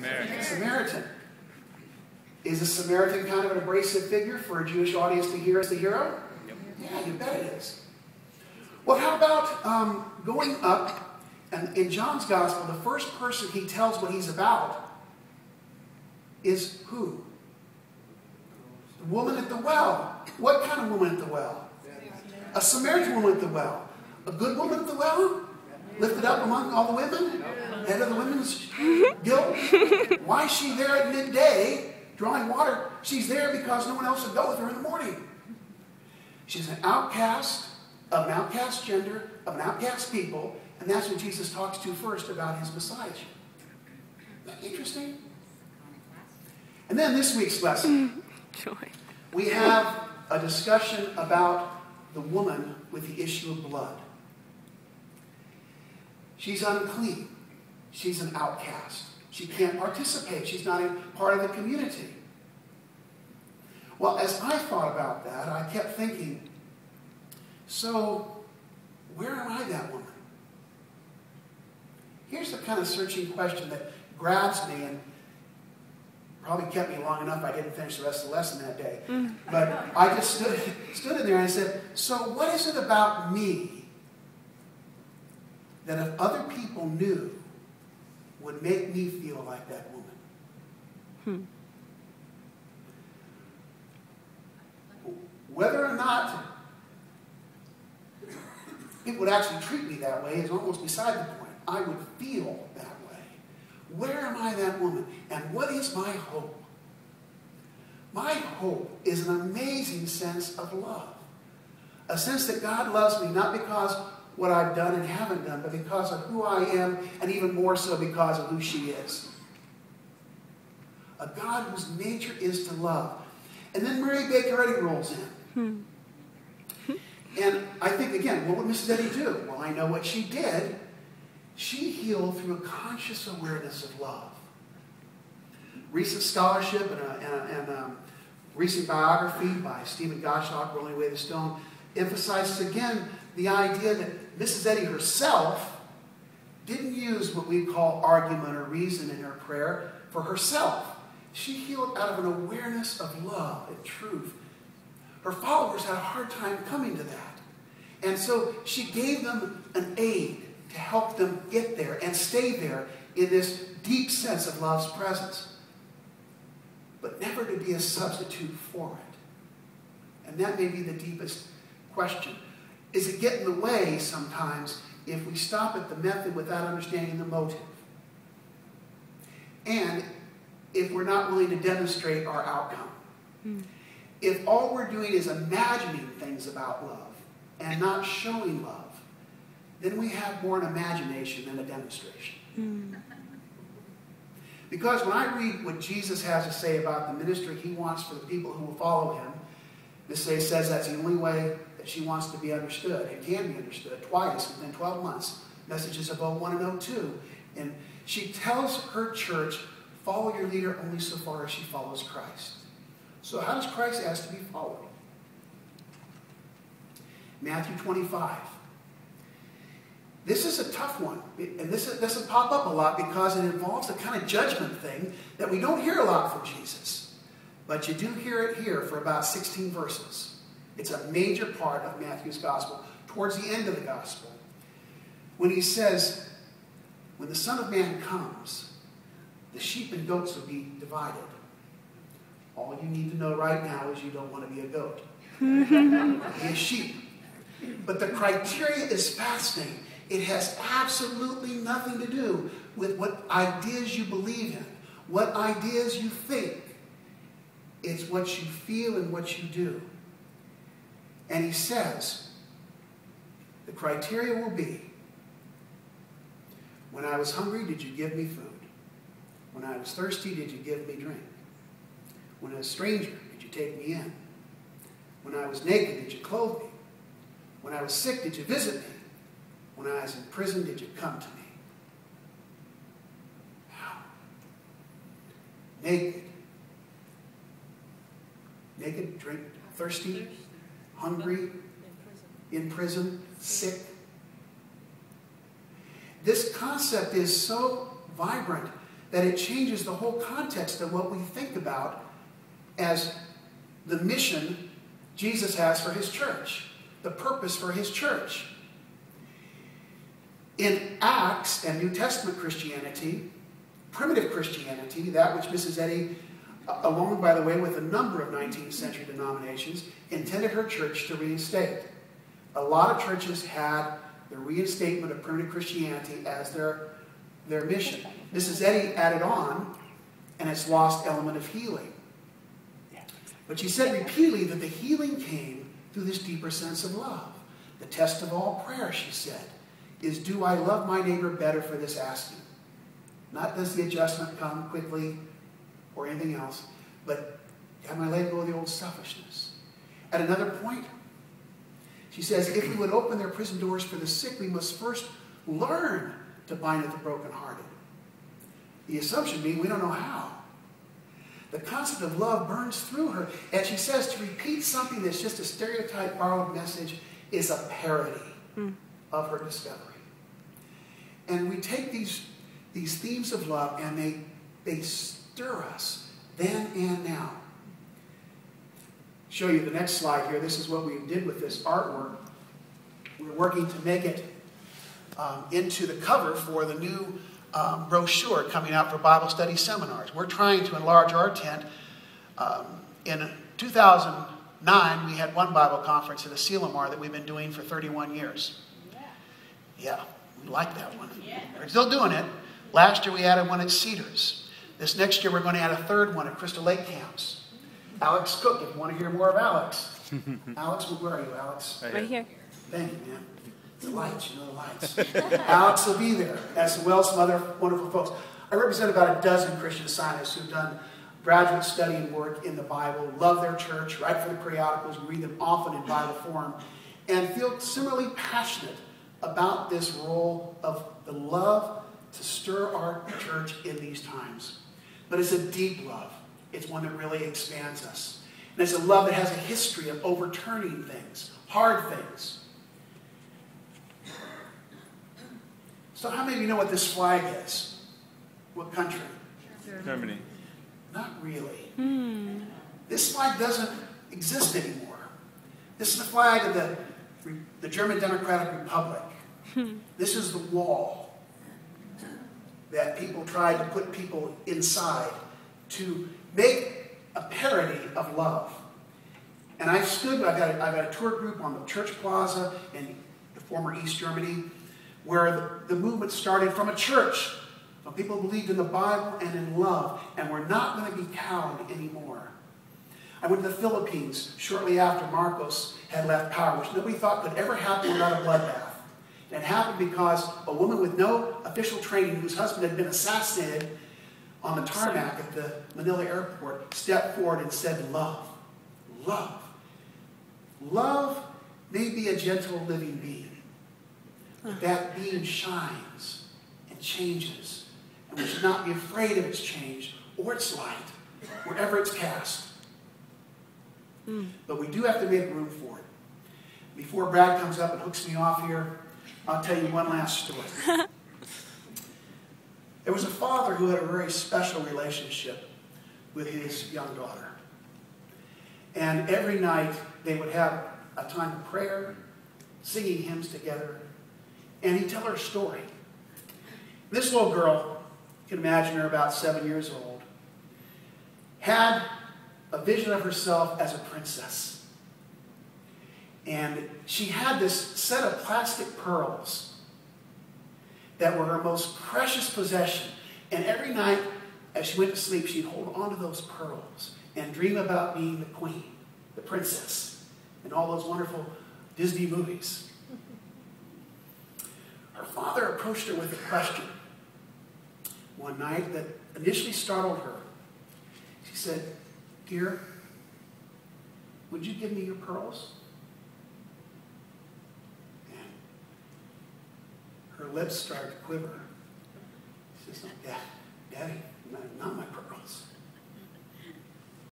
Samaritan. Samaritan. Is a Samaritan kind of an abrasive figure for a Jewish audience to hear as the hero? Yep. Yeah, you bet it is. Well, how about going up, and in John's Gospel, the first person he tells what he's about is who? The woman at the well. What kind of woman at the well? A Samaritan woman at the well. A good woman at the well? Lifted up among all the women? Head of the women's guild? Why is she there at midday drawing water? She's there because no one else would go with her in the morning. She's an outcast of an outcast gender, of an outcast people, and that's what Jesus talks to first about his messiahship. Isn't that interesting? And then this week's lesson, we have a discussion about the woman with the issue of blood. She's unclean. She's an outcast. She can't participate. She's not a part of the community. Well, as I thought about that, I kept thinking, so where am I that woman? Here's the kind of searching question that grabs me and probably kept me long enough I didn't finish the rest of the lesson that day. But I just stood in there and I said, so what is it about me that if other people knew would make me feel like that woman? Whether or not it would actually treat me that way is almost beside the point. I would feel that way. Where am I that woman? And what is my hope? My hope is an amazing sense of love. A sense that God loves me, not because what I've done and haven't done, but because of who I am, and even more so because of who she is. A God whose nature is to love. And then Mary Baker Eddy rolls in. And I think, again, what would Mrs. Eddy do? Well, I know what she did. She healed through a conscious awareness of love. Recent scholarship and a recent biography by Stephen Gottschalk, Rolling Away the Stone, emphasizes again the idea that Mrs. Eddy herself didn't use what we call argument or reason in her prayer for herself. She healed out of an awareness of love and truth. Her followers had a hard time coming to that. And so she gave them an aid to help them get there and stay there in this deep sense of love's presence. But never to be a substitute for it. And that may be the deepest question. Is it get in the way sometimes if we stop at the method without understanding the motive? And if we're not willing to demonstrate our outcome. If all we're doing is imagining things about love and not showing love, then we have more an imagination than a demonstration. Because when I read what Jesus has to say about the ministry he wants for the people who will follow him, this says that's the only way that she wants to be understood. It can be understood twice within 12 months. Messages of 01 and 02. And she tells her church, follow your leader only so far as she follows Christ. So how does Christ ask to be followed? Matthew 25. This is a tough one. And this doesn't pop up a lot because it involves the kind of judgment thing that we don't hear a lot from Jesus. But you do hear it here for about 16 verses. It's a major part of Matthew's gospel, towards the end of the gospel. When he says, when the Son of Man comes, the sheep and goats will be divided. All you need to know right now is you don't want to be a goat. Be a sheep. But the criteria is fascinating. It has absolutely nothing to do with what ideas you believe in, what ideas you think. It's what you feel and what you do. And he says, the criteria will be, when I was hungry, did you give me food? When I was thirsty, did you give me drink? When I was a stranger, did you take me in? When I was naked, did you clothe me? When I was sick, did you visit me? When I was in prison, did you come to me? Now, naked. Naked, drink, thirsty, hungry, in prison, sick. This concept is so vibrant that it changes the whole context of what we think about as the mission Jesus has for his church, the purpose for his church. In Acts and New Testament Christianity, primitive Christianity, that which Mrs. Eddy, along, by the way, with a number of 19th century denominations, intended her church to reinstate. A lot of churches had the reinstatement of primitive Christianity as their mission. Mrs. Eddy added on, and its lost element of healing. But she said repeatedly that the healing came through this deeper sense of love. The test of all prayer, she said, is, do I love my neighbor better for this asking? Not does the adjustment come quickly or anything else, but am I letting go of the old selfishness? At another point, she says, if we would open their prison doors for the sick, we must first learn to bind at the brokenhearted. The assumption being we don't know how. The concept of love burns through her. And she says to repeat something that's just a stereotype borrowed message is a parody of her discovery. And we take these themes of love and they stir us then and now. Show you the next slide here. This is what we did with this artwork. We're working to make it into the cover for the new brochure coming out for Bible study seminars. We're trying to enlarge our tent. In 2009, we had one Bible conference at Asilomar that we've been doing for 31 years. Yeah, we like that one. We're still doing it. Last year we added one at Cedars. This next year we're going to add a third one at Crystal Lake Camps. Alex Cook, if you want to hear more of Alex. Alex, where are you, Alex? Right here. Thank you, man. The lights, you know the lights. Alex will be there, as well as some other wonderful folks. I represent about a dozen Christian scientists who've done graduate study and work in the Bible, love their church, write for the periodicals, read them often in Bible form, and feel similarly passionate about this role of the love to stir our church in these times. But it's a deep love. It's one that really expands us. And it's a love that has a history of overturning things, hard things. So how many of you know what this flag is? What country? Germany. Not really. This flag doesn't exist anymore. This is the flag of the German Democratic Republic. This is the wall that people tried to put people inside to make a parody of love. And I've got a tour group on the Church Plaza in the former East Germany, where the movement started from a church. So people believed in the Bible and in love, and we're not going to be cowed anymore. I went to the Philippines shortly after Marcos had left power, which nobody thought could ever happen without a bloodbath. And it happened because a woman with no official training, whose husband had been assassinated on the tarmac at the Manila airport, stepped forward and said, love. Love. Love may be a gentle living being. But that being shines and changes. And we should not be afraid of its change or its light, wherever it's cast. But we do have to make room for it. Before Brad comes up and hooks me off here, I'll tell you one last story. There was a father who had a very special relationship with his young daughter. And every night they would have a time of prayer, singing hymns together, and he'd tell her a story. This little girl, you can imagine her about 7 years old, had a vision of herself as a princess. And she had this set of plastic pearls that were her most precious possession. And every night, as she went to sleep, she'd hold on to those pearls and dream about being the queen, the princess, in all those wonderful Disney movies. Her father approached her with a question one night that initially startled her. She said, "Dear, would you give me your pearls?" And her lips started to quiver. She says, "Daddy, not my pearls.